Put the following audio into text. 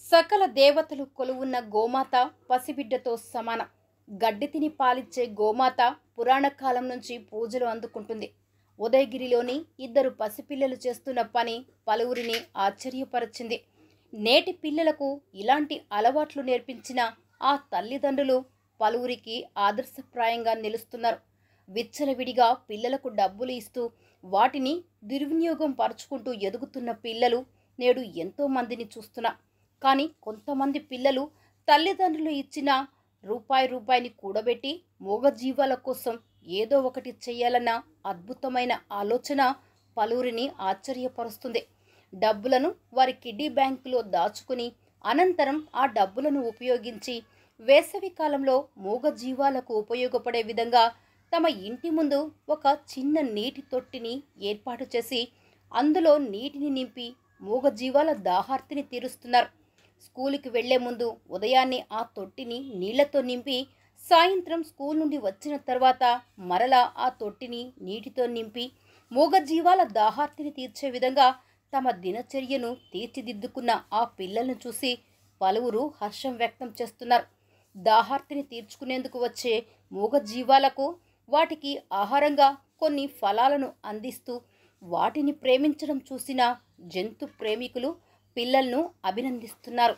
సకల దేవతలు కొలువున్న గోమాత పసిబిడ్డతో సమానం. గడ్డి తిని పాలిచ్చే గోమాత పురాణ కాలం నుంచి పూజలు అందుకుంటుంది. ఉదయగిరిలోని ఇద్దరు పసిపిల్లలు చేస్తున్న పని పలువురిని ఆశ్చర్యపరిచింది. నేటి పిల్లలకు ఇలాంటి అలవాట్లు నేర్పించిన ఆ తల్లిదండ్రులు పలువురికి ఆదర్శప్రాయంగా నిలుస్తున్నారు. విచ్చలవిడిగా పిల్లలకు డబ్బులు ఇస్తూ వాటిని దుర్వినియోగం పరుచుకుంటూ ఎదుగుతున్న పిల్లలు నేడు ఎంతో మందిని చూస్తున్నా. కానీ కొంతమంది పిల్లలు తల్లిదండ్రులు ఇచ్చిన రూపాయిని కూడబెట్టి మూగజీవాల కోసం ఏదో ఒకటి చెయ్యాలన్న అద్భుతమైన ఆలోచన పలువురిని ఆశ్చర్యపరుస్తుంది. డబ్బులను వారి కిడ్డీ బ్యాంకులో దాచుకుని అనంతరం ఆ డబ్బులను ఉపయోగించి వేసవి కాలంలో మూగజీవాలకు ఉపయోగపడే విధంగా తమ ఇంటి ముందు ఒక చిన్న నీటి తొట్టిని ఏర్పాటు చేసి అందులో నీటిని నింపి మూగజీవాల దాహార్తిని తీరుస్తున్నారు. స్కూలుకి వెళ్లే ముందు ఉదయాన్నే ఆ తొట్టిని నీళ్లతో నింపి సాయంత్రం స్కూల్ నుండి వచ్చిన తర్వాత మరలా ఆ తొట్టిని నీటితో నింపి మూగజీవాల దాహార్తిని తీర్చే విధంగా తమ దినచర్యను తీర్చిదిద్దుకున్న ఆ పిల్లలను చూసి పలువురు హర్షం వ్యక్తం చేస్తున్నారు. దాహార్తిని తీర్చుకునేందుకు వచ్చే మూగజీవాలకు వాటికి ఆహారంగా కొన్ని ఫలాలను అందిస్తూ వాటిని ప్రేమించడం చూసిన జంతు ప్రేమికులు పిల్లలను అభినందిస్తున్నారు.